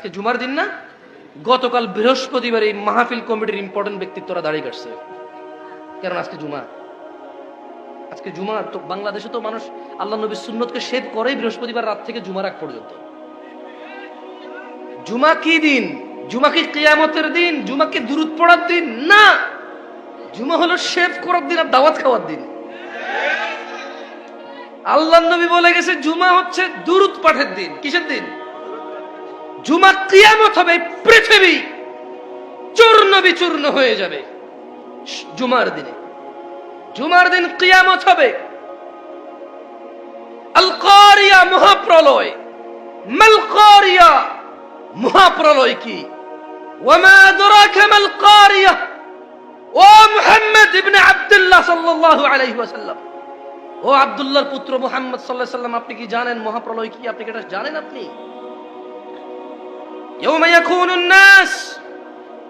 আজকে জুমার দিন না? গতকাল বৃহস্পতিবার এই মাহফিল কমিটির ইম্পর্টেন্ট ব্যক্তিত্বরা দাঁড়িয়ে কাটছে, কারণ আজকে জুমা। আজকে জুমা তো বাংলাদেশে তো মানুষ আল্লাহ নবীর সুন্নতকে শেভ করেই বৃহস্পতিবার রাত থেকে জুমার আগ পর্যন্ত। জুমা কি দিন? জুমা কি কিয়ামতের দিন? জুমা কি দুরূদ পড়ার দিন? না, জুমা হলো শেভ করার দিন আর দাওয়াত খাওয়ার দিন। আল্লাহ নবী বলে গেছে জুমা হচ্ছে দুরূদ পাঠের দিন। কিসের দিন? জুমা কিয়ামত হবে, পৃথিবী চূর্ণ বিচূর্ণ হয়ে যাবে জুমার দিনে। জুমার দিন কিয়ামত হবে। আল কারিয়া, মহাপ্রলয়। মাল কারিয়া, মহাপ্রলয় কি? ওয়ামা আদরাকা মাল কারিয়া। ও মুহাম্মদ ইবনে আব্দুল্লাহ সাল্লাল্লাহু আলাইহি ওয়াসাল্লাম, ও আব্দুল্লাহর পুত্র মুহাম্মদ সাল্লাল্লাহু আলাইহি ওয়াসাল্লাম, আপনি কি জানেন মহাপ্রলয় কি? আপনি কি এটা জানেন? আপনি ইয়াউমা ইয়াকুনুন নাস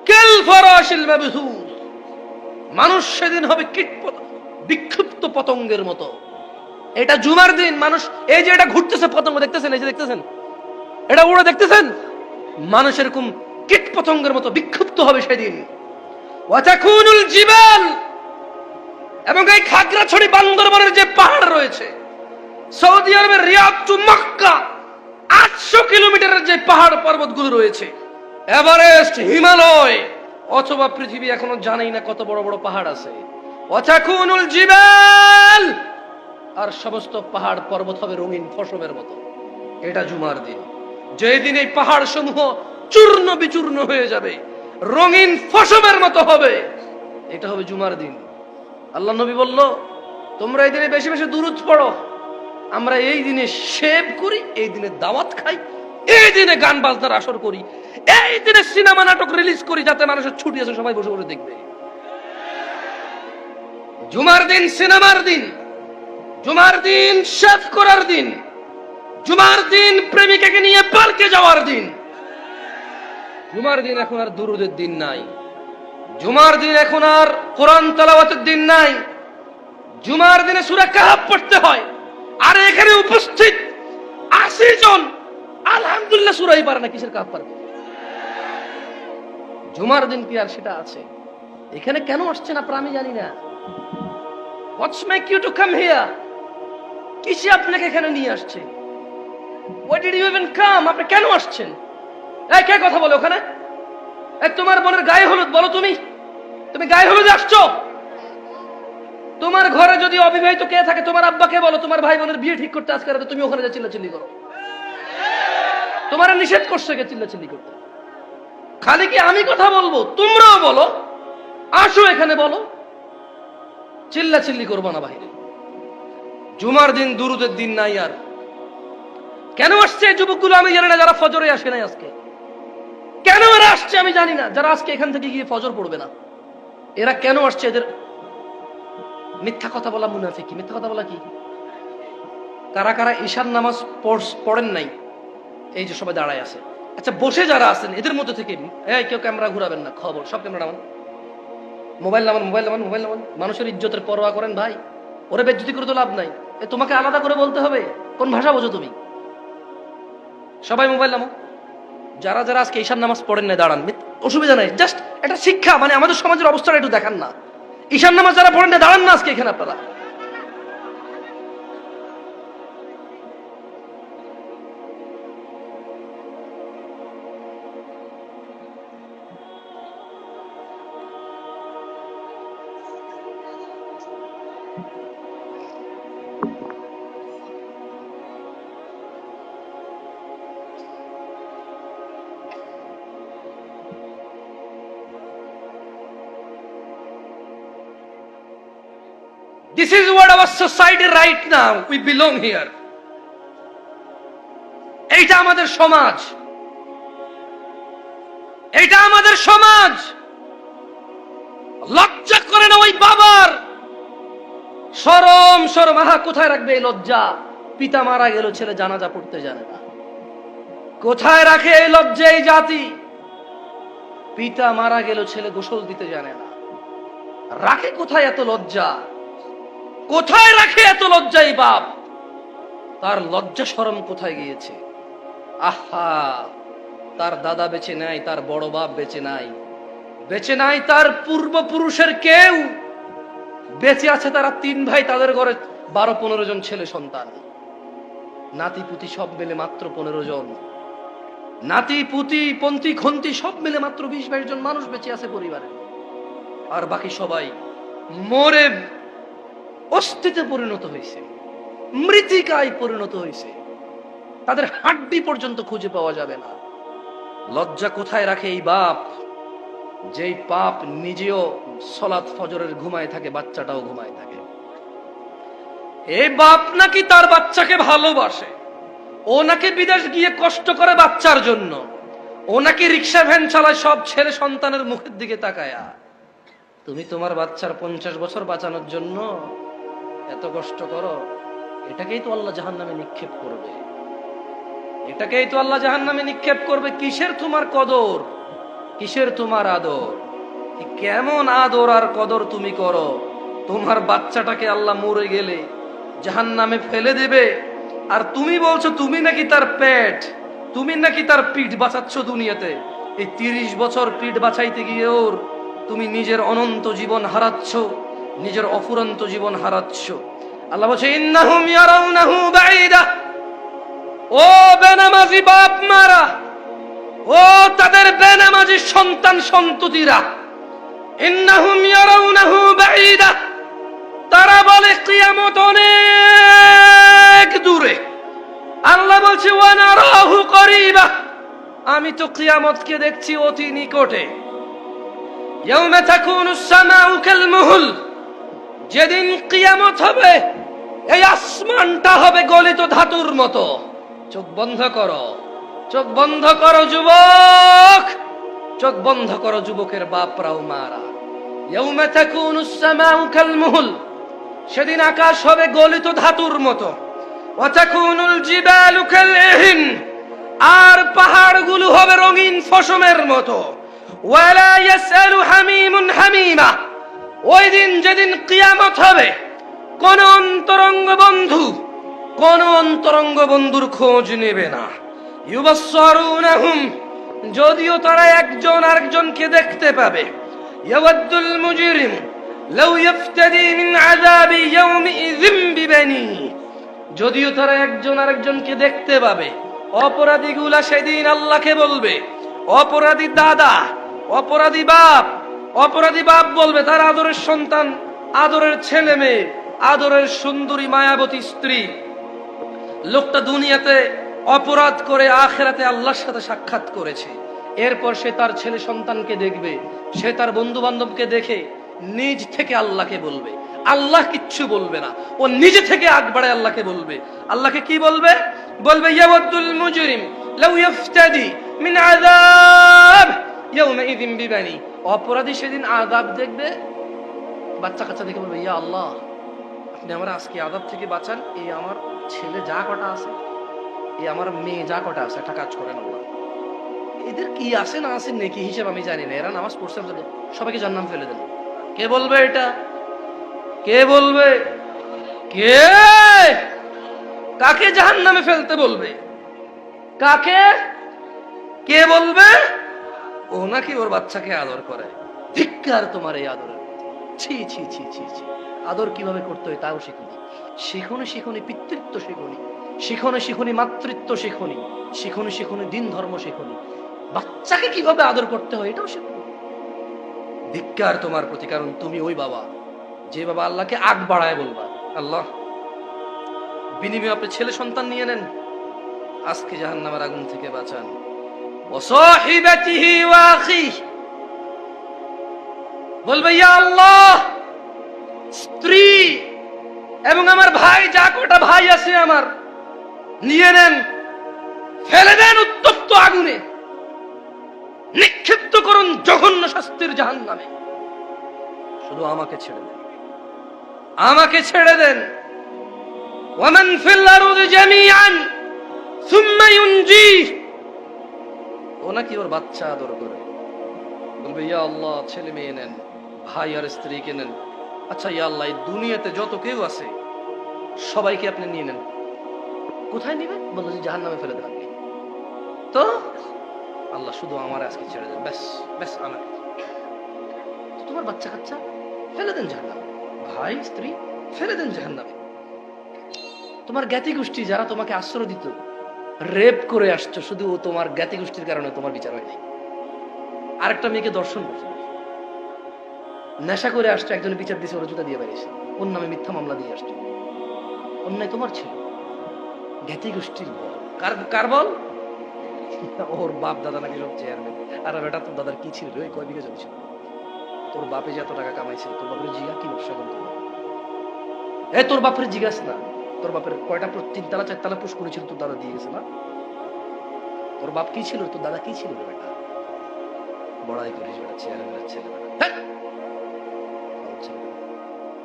কাল ফারাশিল মাবথুস, মানুষ সেদিন হবে বিক্ষিপ্ত পতঙ্গের মতো। এটা জুমার দিন। মানুষ এই যে এটা ঘুরতেছে পতঙ্গ, দেখতেছেন? এই যে দেখতেছেন, এটা উড়ে দেখতেছেন? মানুষ এরকম কীট পতঙ্গের মতো বিক্ষিপ্ত হবে সেদিন। ওয়াতাকুনুল জিবাল, এবং এই খাগড়াছড়ি বান্দরবানের যে পাহাড় রয়েছে, সৌদি আরবের রিয়াদ টু মক্কা 800 কিলোমিটারের যে পাহাড় পর্বতগুলো রয়েছে, এভারেস্ট, হিমালয়, অথবা পৃথিবী এখনো জানেই না কত বড় বড় পাহাড় আছে। ওয়াতাকুনুল জিবাল, আর সমস্ত পাহাড় পর্বত হবে রঙিন ফসলের মতো। এটা জুমার দিন, যেই দিন এই পাহাড় সমূহ চূর্ণ বিচূর্ণ হয়ে যাবে, রঙিন ফসলের মতো হবে। এটা হবে জুমার দিন। আল্লাহ নবী বলল, তোমরা এই দিনে বেশি বেশি দুরূদ পড়ো। আমরা এই দিনে শেভ করি, এই দিনে দাওয়াত খাই, এই দিনে গান বাজনার আসর করি, এই দিনে সিনেমা নাটক রিলিজ করি, যাতে মানুষের ছুটি আছে সবাই বসে বসে দেখবে। জুমার দিন সিনেমার দিন, জুমার দিন শেভ করার দিন, জুমার দিন প্রেমিকাকে নিয়ে পার্কে যাওয়ার দিন। জুমার দিন এখন আর দুরূদের দিন নাই। জুমার দিন এখন আর কোরআন তেলাওয়াতের দিন নাই। জুমার দিনে সূরা কাহফ পড়তে হয়, আর এখানে উপস্থিত 80 জন আলহামদুলিল্লাহ সূরাই পারে না, কিসের কাহফ পারবে? জুমার দিন কি আর সেটা আছে? এখানে কেন আসছেন আপনারা আমি জানি না। What's make you to come here? কিসে আপনাকে এখানে নিয়ে আসছে? Why did you even come? আপনি কেন আসছেন? এই কে কথা বলে ওখানে? এই তোমার বোনের গায়ে হলুদ, বলো তুমি গায়ে হলুদে আসছো? তোমার ঘরে যদি অবিবাহিত কে থাকে, তোমার আব্বাকে বলো তোমার ভাই বোনের বিয়ে ঠিক করতে আজকে রাতে, তুমি ওখানে যা চিল্লাচিল্লি করো। তোমার নিষেধ করছে কে চিল্লাচিল্লি করতে? খালি কি আমি কথা বলবো? তোমরাও বলো, আসো এখানে বলো, চিল্লাচিল্লি করবো না বাইরে। জুমার দিন দুরূদের দিন নাই। আর কেন আসছে যুবকগুলো আমি জানি না, যারা ফজরে আসে নাই আজকে। কেন এরা আসছে আমি জানি না, যারা আজকে এখান থেকে গিয়ে ফজর পড়বে না। এরা কেন আসছে? এদের মিথ্যা কথা বলা মুনাফিকি। মিথ্যা কথা বলা কি? কারা কারা ঈশার নামাজ পড়েন নাই? এই যে সবাই দাঁড়ায় আছে। আচ্ছা, বসে যারা আছেন এদের মধ্যে থেকে কেউ ক্যামেরা ঘুরাবেন না, খবর সব ক্যামেরা নামান, মোবাইল নামান। মানুষের ইজ্জতের পরোয়া করেন ভাই? ওরে বেজ্জতি করে তো লাভ নাই। তোমাকে আলাদা করে বলতে হবে? কোন ভাষা বোঝো তুমি? সবাই মোবাইল নামো। যারা যারা আজকে ঈশার নামাজ পড়েন না দাঁড়ান, অসুবিধা নাই, জাস্ট এটা শিক্ষা। মানে আমাদের সমাজের অবস্থাটা একটু দেখান না। ঈশার নামাজ যারা পড়েন না দাঁড়ান না আজকে এখানে আপনারা। This is what our society right now. We belong here. এইটা আমাদের সমাজ, এইটা আমাদের সমাজ। লজ্জা করে না ওই বাবার? শরম কোথায় রাখবে এই লজ্জা? পিতা মারা গেল, ছেলে জানাজা পড়তে জানে না। কোথায় রাখে এই লজ্জা এই জাতি? পিতা মারা গেল, ছেলে গোসল দিতে জানে না। রাখে কোথায় এত লজ্জা? কোথায় রাখে এত লজ্জাই বাপ? তার লজ্জা শরম কোথায় গিয়েছে? আহা, তার দাদা বেঁচে নাই, তার বড় বাপ বেঁচে নাই, বেঁচে নাই তার পূর্বপুরুষের কেউ, বেঁচে আছে তারা 3 ভাই, তাদের ঘরে 12-15 জন ছেলে সন্তান, নাতি পুতি সব মিলে মাত্র 15 জন, নাতি পুতি পন্থী খন্তি সব মিলে মাত্র 20-22 জন মানুষ বেঁচে আছে পরিবারে। আর বাকি সবাই মরে অস্থিতে পরিণত হয়েছে, মৃত্তিকায় পরিণত হয়েছে, তাদের হাড্ডি পর্যন্ত খুঁজে পাওয়া যাবে না। লজ্জা কোথায় রাখে এই বাপ, যেই বাপ নিজেও সালাত ফজরের ঘুমায় থাকে, বাচ্চাটাও ঘুমায় থাকে। এই বাপ নাকি তার বাচ্চাকে ভালোবাসে, ও নাকি বিদেশ গিয়ে কষ্ট করে বাচ্চার জন্য, ও নাকি রিক্সা ভ্যান চালায় সব ছেলে সন্তানের মুখের দিকে তাকায়া। তুমি তোমার বাচ্চার 50 বছর বাঁচানোর জন্য এত কষ্ট করো, এটাকেই তো আল্লাহ জাহান্নামে নিক্ষেপ করবে, এটাকেই তো আল্লাহ জাহান্নামে নিক্ষেপ করবে। কিসের তোমার কদর, কিসের তোমার আদর, কেমন আদর আর কদর তুমি করো? তোমার বাচ্চাটাকে আল্লাহ মরে গেলে জাহান্নামে ফেলে দেবে, আর তুমি বলছো তুমি নাকি তার পেট, তুমি নাকি তার পিঠ বাঁচাচ্ছ দুনিয়াতে। এই 30 বছর পিঠ বাঁচাইতে গিয়ে ওর তুমি নিজের অনন্ত জীবন হারাচ্ছ, নিজের অফুরন্ত জীবন হারাচ্ছ। আল্লাহ বলছে ইন্নাহুম ইয়ারাউনাহু বাঈদা। ও বেনামাজি বাপ মারা, ও তাদের বেনামাজি সন্তান সন্ততিরা, ইন্নাহুম ইয়ারাউনাহু বাঈদা, তারা বলে কিয়ামত অনেক দূরে। আল্লাহ বলছে ওয়া নারাহু করিবা, আমি তো কিয়ামতকে দেখছি অতি নিকটে। ইয়াউমা তাকুনুস সামাউ কাল মুহল, যেদিন কিয়ামত হবে এই আসমানটা হবে গলিত ধাতুর মতো। চোখ বন্ধ করো, চোখ বন্ধ করো যুবক, চোখ বন্ধ করো যুবকের বাপরাও মারা। ইয়াউমা তাকুনুস সামাউ কাল মুহল, সেদিন আকাশ হবে গলিত ধাতুর মতো। ওয়া তাকুনুল জিবালু কাল ইহন, আর পাহাড়গুলো হবে রঙিন ফসমের মতো। ওয়ালা ইয়াসআলু হামিমুন হামিমা, ওই দিন যেদিন কিয়ামত হবে কোন অন্তরঙ্গ বন্ধু কোন অন্তরঙ্গ বন্ধুর খোঁজ নেবে না। ইউবাসসারুনাহুম, যদিও তারা একজন আরেকজনকে দেখতে পাবে। ইয়াওয়াদ্দুল মুজরিম লাউ ইফতাদি মিন আযাবি ইয়াউমিযিম বিবানি, যদিও তারা একজন আরেকজনকে দেখতে পাবে, অপরাধীগুলা সেদিন আল্লাহকে বলবে, অপরাধী দাদা, অপরাধী বাপ, অপরাধী বাপ বলবে তার আদরের সন্তান, আদরের ছেলে মেয়ে, আদরের সুন্দরী মায়াবতী স্ত্রী, লোকটা দুনিয়াতে অপরাধ করে আখিরাতে আল্লাহর সাথে সাক্ষাৎ করেছে। এরপর সে তার ছেলে সন্তানকে দেখবে, সে তার বন্ধু বান্ধবকে দেখে নিজ থেকে আল্লাহকে বলবে, আল্লাহ কিচ্ছু বলবে না, ও নিজে থেকে আগ বাড়ায় আল্লাহকে বলবে। আল্লাহকে কি বলবে? বলবে ইয়াওয়াদ্দুল মুজরিম লাউ ইফতাদি মিন আযাব ইয়াউমাইযিম বিবানি, অপরাধী সেদিন আযাব দেখবে, বাচ্চা কাচ্চা দেখে বলবে ইয়া আল্লাহ আপনি আমার আজকে আযাব থেকে বাঁচান, এই আমার ছেলে যা কটা আছে, এই আমার মেয়ে যা কটা আছে, একটা কাজ করেন আল্লাহ, এদের কি আছে না আছে নেকি হিসেব আমি জানি না, এরা নামাজ পড়ছে সবাইকে জান্নাম ফেলে দেন। কে বলবে এটা? কে বলবে? কে কাকে জাহান্নামে ফেলতে বলবে? কাকে? কে বলবে? ও নাকি ওর বাচ্চাকে আদর করে। ধিক্কার তোমার এই আদরের, ছি ছি ছি ছি ছি। আদর কিভাবে করতে হয় তাও শিখুনি, শিখুনি শিখুনি পিতৃত্ব শিখুনি, শিখুনি শিখুনি মাতৃত্ব শিখুনি, শিখুনি শিখুনি দিন ধর্ম শিখুনি, বাচ্চাকে কিভাবে আদর করতে হয় এটাও শিখুনি। ধিক্কার তোমার প্রতি, কারণ তুমি ওই বাবা যে বাবা আল্লাহকে আগ বাড়ায় বলবা আল্লাহ, বিনিময়ে আপনি ছেলে সন্তান নিয়ে নেন, আজকে জাহান্নামের আগুন থেকে বাঁচান। ওয়াসাহিবাতিহি ওয়া আখিহি, বলবে ইয়া আল্লাহ স্ত্রী এবং আমার ভাই, যা কটা ভাই আছে আমার, নিয়ে নেন, ফেলে দেন উত্তপ্ত আগুনে, নিক্ষিপ্ত করুন জঘন্য শাস্তির জাহান্নামে, শুধু আমাকে ছেড়ে দেন, আমাকে ছেড়ে দেন। ওয়ামান ফিল আরদি জামিআন সুম্মা ইউনজি, ও নাকি ওর বাচ্চা আদর করে, বলবে ইয়া আল্লাহ ছেলে মেয়ে নেন, ভাই আর স্ত্রীকে নেন, আচ্ছা ইয়া আল্লাহ এই দুনিয়াতে যত কেউ আছে সবাইকে আপনি নিয়ে নেন। কোথায় নিবেন? বললো যে জাহান্নামে ফেলে দেন। তো আল্লাহ শুধু আমার আজকে ছেড়ে দেন, ব্যাস ব্যাস আমার। তোমার বাচ্চা কাচ্চা ফেলে দেন জাহান্নামে, ভাই স্ত্রী ফেলে দেন জাহান্নামে। তোমার জ্ঞাতি গোষ্ঠী যারা তোমাকে আশ্রয় দিত, রেপ করে আসছো, শুধু তোমার জ্ঞাতি গোষ্ঠীর কারণে তোমার বিচার হয়নি। আরেকটা মেয়েকে দর্শন করছে, নেশা করে আসছে, একজনের বিচার দিয়েছে, ওরা জুতা দিয়ে বেরিয়েছে, ওর নামে মিথ্যা মামলা দিয়ে আসছে। অন্যায় তোমার ছিল, জ্ঞাতি গোষ্ঠীর বল। কার বল? ওর বাপ দাদা নাকি সব চেয়ারম্যান। আর বেটা তোর দাদার কি ছিল রে, কয় বিঘা জমি ছিল? তোর বাপে যে এত টাকা কামাইছিল, তোর বাপের জিগা কি ব্যবসা করতো? তোর বাপের জিজ্ঞাস না, তোর বাপের কয়টা 3 তলা 4 তলা পুষ্করি ছিল, তোর দাদা দিয়ে গেছে না? তোর বাপ কি ছিল, তোর দাদা কি ছিল রে বেটা? বড়াই করিস বেটা, চেয়ারম্যানের ছেলে বেটা।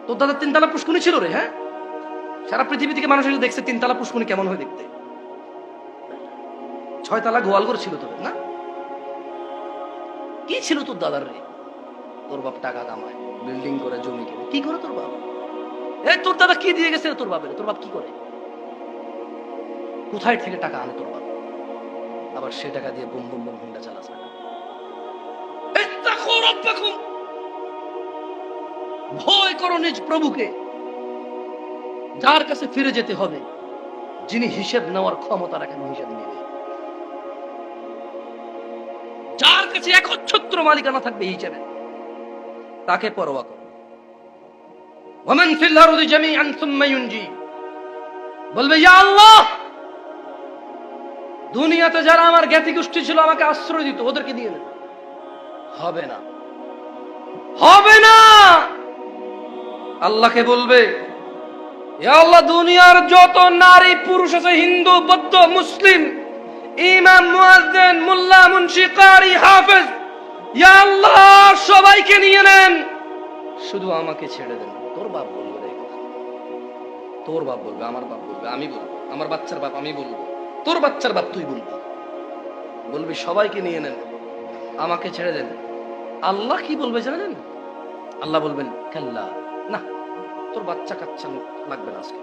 তোর দাদা 3 তলা পুষ্করি ছিল রে। হ্যাঁ, সারা পৃথিবী থেকে মানুষ দেখছে 3 তলা পুষ্করি কেমন হয় দেখতে। 6 তলা গোয়ালঘর ছিল তোর না? কি ছিল তোর দাদার রে? তোর বাপ টাকা কামায়, বিল্ডিং করে, জমি কিনে। কি করে তোর বাপ? তোর দাদা কি দিয়ে গেছে তোর বাপের? তোর বাপ কি করে, কোথায় থেকে টাকা আনে তোর বাপ? আবার সে টাকা দিয়ে বুম বুম বুম হুন্ডা চালাচ্ছে। ভয় করো নিজ প্রভুকে, যার কাছে ফিরে যেতে হবে, যিনি হিসেব নেওয়ার ক্ষমতা রাখেন, হিসেব নেবে। যার কাছে একচ্ছত্র মালিকানা থাকবে হিসেবে, তাকে পরোয়া করো। ওয়ামান ফিল আরদি জামিআন সুম্মা ইউনজি, বলবে ইয়া আল্লাহ, দুনিয়াতে যারা আমার জ্ঞাতি গোষ্ঠী ছিল, আমাকে আশ্রয় দিত, ওদেরকে দিয়ে দেন। হবে না, হবে না। আল্লাহকে বলবে ইয়া আল্লাহ, দুনিয়ার যত নারী পুরুষ আছে, হিন্দু বৌদ্ধ মুসলিম, ইমাম মুয়াজ্জিন মোল্লা মুন্সি কারি হাফেজ, ইয়া আল্লাহ সবাইকে নিয়ে নেন, শুধু আমাকে ছেড়ে দেন। তোর বাপ বলবে রে কথা, তোর বাপ বলবে, আমার বাপ বলবে, আমি বলবো, আমার বাচ্চার বাপ আমি বলবো, তোর বাচ্চার বাপ তুই বলবি। বলবি সবাইকে নিয়ে নেন, আমাকে ছেড়ে দেন। আল্লাহ কি বলবে জানেন? আল্লাহ বলবেন কাল্লা, না, তোর বাচ্চা কাচ্চা লাগবে না, আজকে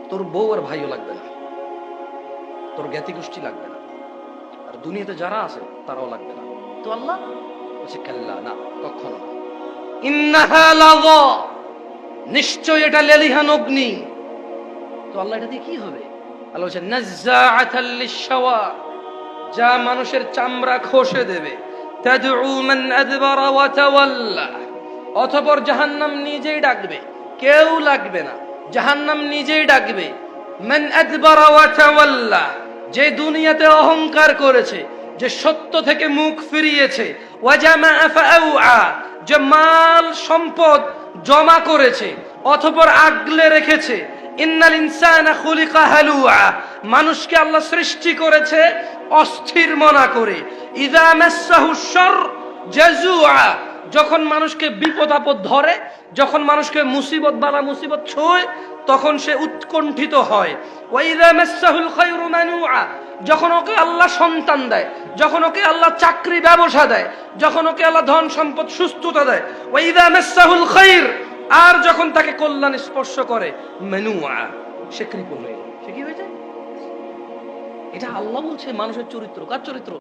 তোর বউ আর ভাইও লাগবে না, তোর জ্ঞাতি গোষ্ঠী লাগবে না, আর দুনিয়াতে যারা আছে তারাও লাগবে না। তো আল্লাহ বলছে কাল্লা, না, কখনো না। ইন্নাহা লাযা, নিশ্চয় এটা লেলিহান অগ্নি। তো আল্লাহ এটা দিয়ে কি হবে? আল্লাহ বলছে নাজ্জাআতাল লিশ-শাওয়া, যা মানুষের চামড়া খসে দেবে। তাদউ মান আদবারা ওয়া তাওয়াল্লা, অতঃপর জাহান্নাম নিজেই ডাকবে, কেউ লাগবে না, জাহান্নাম নিজেই ডাকবে। মান আদবারা ওয়া তাওয়াল্লা, যে দুনিয়াতে অহংকার করেছে, যে সত্য থেকে মুখ ফিরিয়েছে। ওয়া জামাআ ফাআউআ, যে মাল সম্পদ জমা করেছে অতঃপর আগলে রেখেছে। ইন্নাল ইনসানা খুলিকা হালুআ, মানুষকে আল্লাহ সৃষ্টি করেছে অস্থির মনা করে। ইযা মাসসাহুশ শার জাযুআ, যখন মানুষকে বিপদ আপদ ধরে, যখন মানুষকে মুসিবত বালা মুসিবত ছোঁয়, তখন সে উৎকণ্ঠিত হয়। ওয়া ইযা মাসসাহুল খায়রু মানুআ, যখন ওকে আল্লাহ সন্তান দেয়, যখন ওকে আল্লাহ চাকরি ব্যবসা দেয়, যখন ওকে আল্লাহ ধন সম্পদ সুস্থতা দেয়। ওয়া ইযা মাসসাহুল খায়র, আর যখন তাকে কল্যাণ স্পর্শ করে, মানুআ, সে কৃপণ হয়ে যায়। সে কি হয়ে যায়? এটা আল্লাহ বলছে মানুষের চরিত্র। কার চরিত্র?